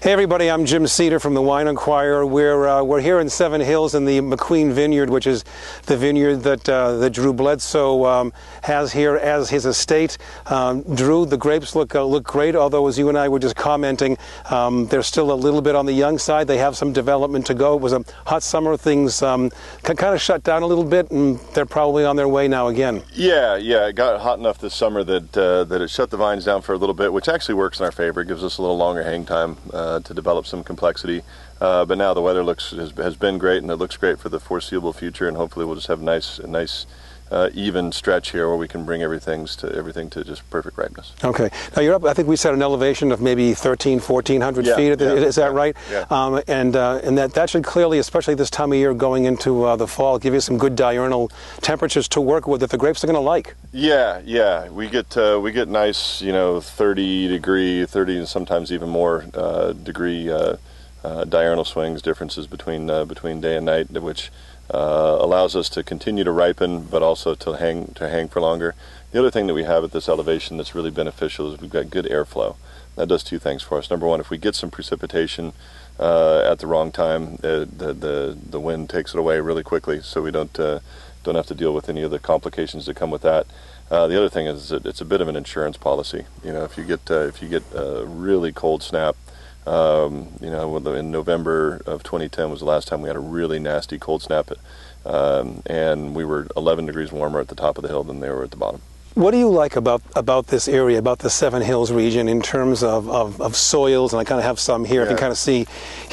Hey everybody, I'm Jim Cedar from the Wine Inquirer. We're here in Seven Hills in the McQueen Vineyard, which is the vineyard that Drew Bledsoe has here as his estate. Drew, the grapes look great, although as you and I were just commenting, they're still a little bit on the young side. They have some development to go. It was a hot summer. Things kind of shut down a little bit, and they're probably on their way now again. Yeah, it got hot enough this summer that it shut the vines down for a little bit, which actually works in our favor. It gives us a little longer hang time to develop some complexity, but now the weather has been great, and it looks great for the foreseeable future, and hopefully we'll just have a nice even stretch here where we can bring everything to just perfect ripeness. Okay, now you're up, I think we set an elevation of maybe 1,400 feet, is that right? Yeah. And that should clearly, especially this time of year going into the fall, give you some good diurnal temperatures to work with that the grapes are going to like. Yeah, we get nice, 30 and sometimes even more degree diurnal swings, differences between day and night, which allows us to continue to ripen, but also to hang for longer. The other thing that we have at this elevation that's really beneficial is we've got good airflow. That does two things for us. Number one, if we get some precipitation at the wrong time, the wind takes it away really quickly, so we don't have to deal with any of the complications that come with that. The other thing is that it's a bit of an insurance policy. If you get a really cold snap, in November of 2010 was the last time we had a really nasty cold snap, and we were 11 degrees warmer at the top of the hill than they were at the bottom. What do you like about this area, about the Seven Hills region in terms of soils? And I kind of have some here. Yeah. I can kind of see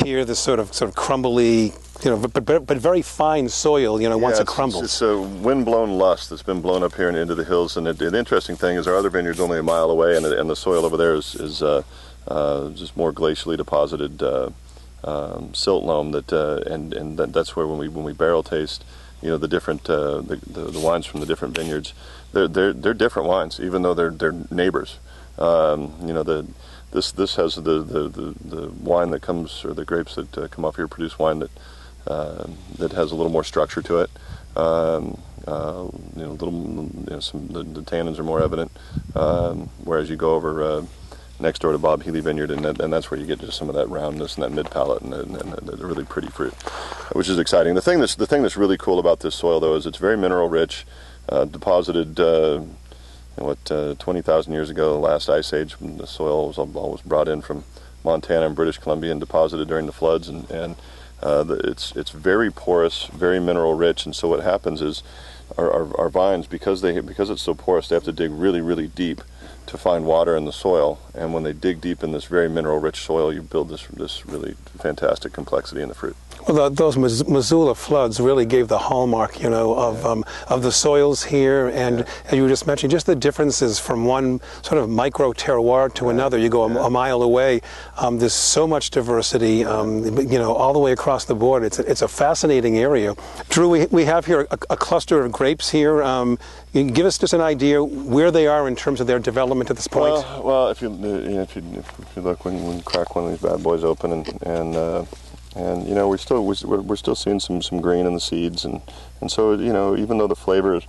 here this sort of crumbly, but very fine soil, once it crumbles. It's a wind-blown lust that's been blown up here and into the hills. And the interesting thing is our other vineyard's only a mile away, and the soil over there is just more glacially deposited silt loam that's where when we barrel taste, the different the wines from the different vineyards, they're different wines, even though they're neighbors. This has the wine that comes, or the grapes that come off here produce wine that has a little more structure to it. The tannins are more evident, whereas you go over next door to Bob Healy Vineyard, and that's where you get just some of that roundness and that mid palate and the really pretty fruit, which is exciting. The thing that's really cool about this soil, though, is it's very mineral rich, deposited 20,000 years ago, the last ice age, when the soil was always brought in from Montana and British Columbia and deposited during the floods, and it's very porous, very mineral rich, and so what happens is our vines, because it's so porous, they have to dig really, really deep to find water in the soil, and when they dig deep in this very mineral-rich soil, you build this really fantastic complexity in the fruit. Well, those Missoula floods really gave the hallmark, of the soils here, and as you were just mentioning, just the differences from one sort of micro terroir to another. You go a mile away, there's so much diversity, all the way across the board. It's a fascinating area. Drew, we have here a cluster of grapes here. You can give us just an idea where they are in terms of their development at this point. Well, if you look, when we crack one of these bad boys open, and we're still seeing some green in the seeds, and so even though the flavor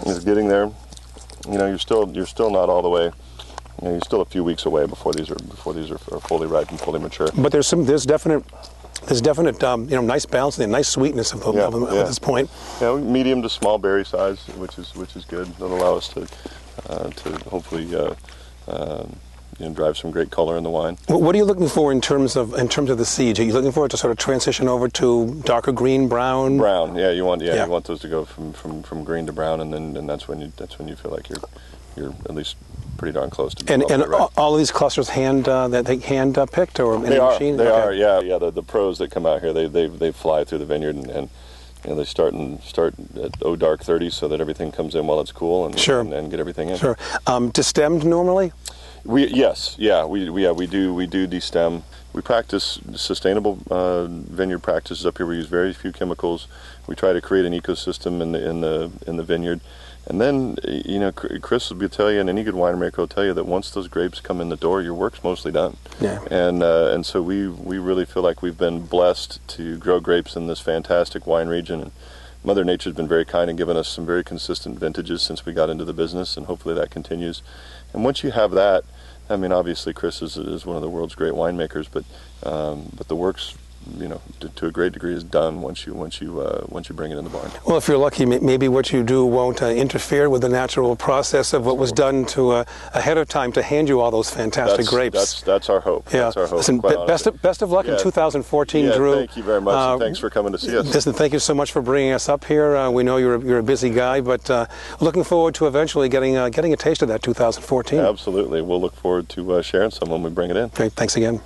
is getting there, you're still not all the way. You're still a few weeks away before these are fully ripe and fully mature. But there's definite nice balance and nice sweetness of them at this point. Yeah, medium to small berry size, which is good. That'll allow us to hopefully drive some great color in the wine. What are you looking for in terms of the seeds? Are you looking for it to sort of transition over to darker green, brown? Brown, yeah. You want those to go from green to brown, and that's when you feel like you're at least pretty darn close to being and all of these clusters hand picked or in a machine? They are. The pros that come out here, they fly through the vineyard and they start at dark 30 so that everything comes in while it's cool and get everything in. Sure. Destemmed normally? We do destem. We practice sustainable vineyard practices up here. We use very few chemicals. We try to create an ecosystem in the vineyard. And then, Chris will tell you, and any good winemaker will tell you that once those grapes come in the door, your work's mostly done. Yeah. And so we really feel like we've been blessed to grow grapes in this fantastic wine region. And Mother Nature's been very kind and given us some very consistent vintages since we got into the business, and hopefully that continues. And once you have that, I mean, obviously Chris is one of the world's great winemakers, but the work's, to a great degree is done once you bring it in the barn. Well, if you're lucky, maybe what you do won't interfere with the natural process of what was done to ahead of time to hand you all those fantastic grapes. That's our hope. Yeah. That's our hope. Listen, best of luck in 2014, Drew. Thank you very much. And thanks for coming to see us. Listen, thank you so much for bringing us up here. We know you're a busy guy, but looking forward to eventually getting a taste of that 2014. Absolutely. We'll look forward to sharing some when we bring it in. Great. Thanks again.